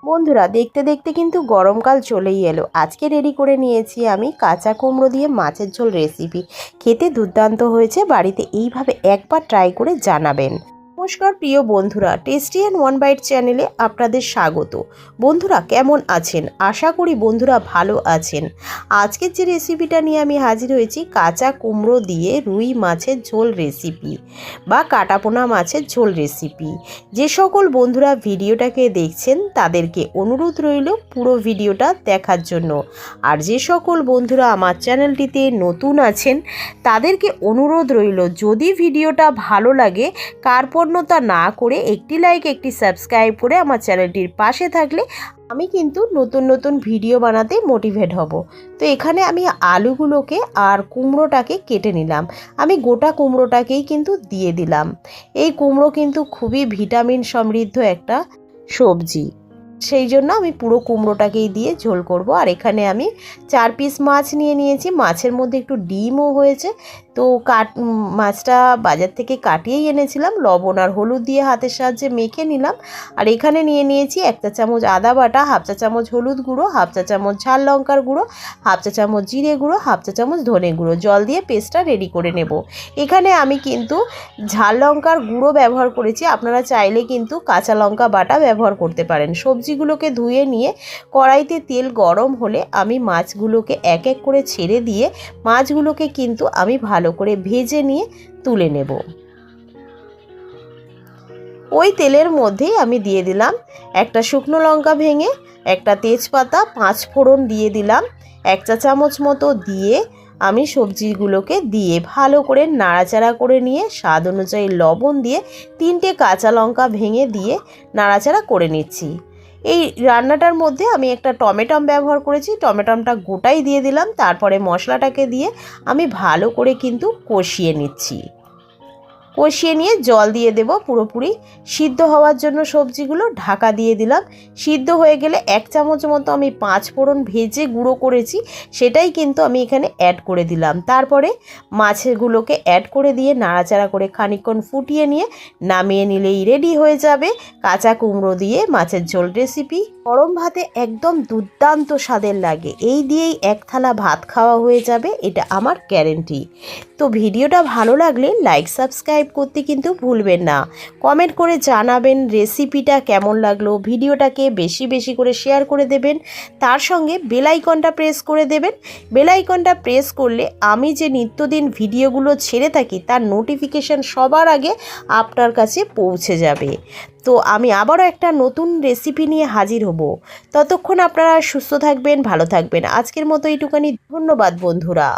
বন্ধুরা দেখতে দেখতে কিন্তু গরমকাল চলেই এলো। আজকে রেডি করে নিয়েছি আমি কাঁচা কুমড়ো দিয়ে মাছের ঝোল রেসিপি। খেতে দুর্দান্ত হয়েছে, বাড়িতে এইভাবে একবার ট্রাই করে জানাবেন। নমস্কার প্রিয় বন্ধুরা, টেস্টি অ্যান্ড ওয়ান বাইট চ্যানেলে আপনাদের স্বাগত। বন্ধুরা কেমন আছেন? আশা করি বন্ধুরা ভালো আছেন। আজকের যে রেসিপিটা নিয়ে আমি হাজির হয়েছি, কাঁচা কুমড়ো দিয়ে রুই মাছের ঝোল রেসিপি বা কাটাপোনা মাছের ঝোল রেসিপি। যে সকল বন্ধুরা ভিডিওটাকে দেখছেন তাদেরকে অনুরোধ রইল পুরো ভিডিওটা দেখার জন্য। আর যে সকল বন্ধুরা আমার চ্যানেলটিতে নতুন আছেন তাদেরকে অনুরোধ রইল, যদি ভিডিওটা ভালো লাগে কার্পণ্যতা না করে একটি লাইক একটি সাবস্ক্রাইব করে আমার চ্যানেলটির পাশে থাকলে আমি কিন্তু নতুন নতুন ভিডিও বানাতে মোটিভেট হব। তো এখানে আমি আলুগুলোকে আর কুমড়োটাকে কেটে নিলাম। আমি গোটা কুমড়োটাকেই কিন্তু দিয়ে দিলাম। এই কুমড়ো কিন্তু খুবই ভিটামিন সমৃদ্ধ একটা সবজি, সেই জন্য আমি পুরো কুমড়োটাকেই দিয়ে ঝোল করব। আর এখানে আমি 4 পিস মাছ নিয়ে নিয়েছি। মাছের মধ্যে একটু ডিমও হয়েছে। তো মাছটা বাজার থেকে কাটিয়েই এনেছিলাম, লবণ আর হলুদ দিয়ে হাতের সাহায্যে মেখে নিলাম। আর এখানে নিয়ে নিয়েছি 1 চা চামচ আদা বাটা, 1/2 চা চামচ হলুদ গুঁড়ো, 1/2 চা চামচ ঝাল লঙ্কার গুঁড়ো, 1/2 চা চামচ জিরে গুঁড়ো, 1/2 চা চামচ ধনে গুঁড়ো। জল দিয়ে পেস্টটা রেডি করে নেব। এখানে আমি কিন্তু ঝাল লঙ্কার গুঁড়ো ব্যবহার করেছি, আপনারা চাইলে কিন্তু কাঁচা লঙ্কা বাটা ব্যবহার করতে পারেন। সবজিগুলোকে ধুয়ে নিয়ে কড়াইতে তেল গরম হলে আমি মাছগুলোকে এক এক করে ছেড়ে দিয়ে মাছগুলোকে কিন্তু আমি ভালো করে ভেজে নিয়ে তুলে নেব। ওই তেলের মধ্যেই আমি দিয়ে দিলাম একটা শুকনো লঙ্কা ভেঙে, একটা তেজপাতা, 5 ফোড়ন দিয়ে দিলাম 1 চা চামচ মতো। দিয়ে আমি সবজিগুলোকে দিয়ে ভালো করে নাড়াচাড়া করে নিয়ে স্বাদ অনুযায়ী লবণ দিয়ে 3টে কাঁচা লঙ্কা ভেঙে দিয়ে নাড়াচাড়া করে নিচ্ছি। এই রান্নাটার মধ্যে আমি একটা টমেটম ব্যবহার করেছি, টমেটমটা গোটাই দিয়ে দিলাম। তারপরে মশলাটাকে দিয়ে আমি ভালো করে কিন্তু কষিয়ে নিচ্ছি। কষিয়ে নিয়ে জল দিয়ে দেব পুরোপুরি সিদ্ধ হওয়ার জন্য। সবজিগুলো ঢাকা দিয়ে দিলাম। সিদ্ধ হয়ে গেলে 1 চামচ মতো আমি 5 ফোড়ন ভেজে গুঁড়ো করেছি সেটাই কিন্তু আমি এখানে অ্যাড করে দিলাম। তারপরে মাছগুলোকে অ্যাড করে দিয়ে নাড়াচাড়া করে খানিকক্ষণ ফুটিয়ে নিয়ে নামিয়ে নিলেই রেডি হয়ে যাবে কাঁচা কুমড়ো দিয়ে মাছের ঝোল রেসিপি। গরম ভাতে একদম দুর্দান্ত স্বাদের লাগে। এই দিয়েই 1 থালা ভাত খাওয়া হয়ে যাবে, এটা আমার গ্যারেন্টি। তো ভিডিওটা ভালো লাগলে লাইক সাবস্ক্রাইব করতে কিন্তু ভুলবেন না। কমেন্ট করে জানাবেন রেসিপিটা কেমন লাগলো। ভিডিওটাকে বেশি বেশি করে শেয়ার করে দেবেন। তার সঙ্গে বেল আইকনটা প্রেস করে দেবেন। বেল আইকনটা প্রেস করলে আমি যে নিত্যদিন ভিডিওগুলো ছেড়ে থাকি তার নোটিফিকেশান সবার আগে আপনার কাছে পৌঁছে যাবে। তো আমি আবারও একটা নতুন রেসিপি নিয়ে হাজির হব। ততক্ষণ আপনারা সুস্থ থাকবেন, ভালো থাকবেন। আজকের মতো এইটুখানি। ধন্যবাদ বন্ধুরা।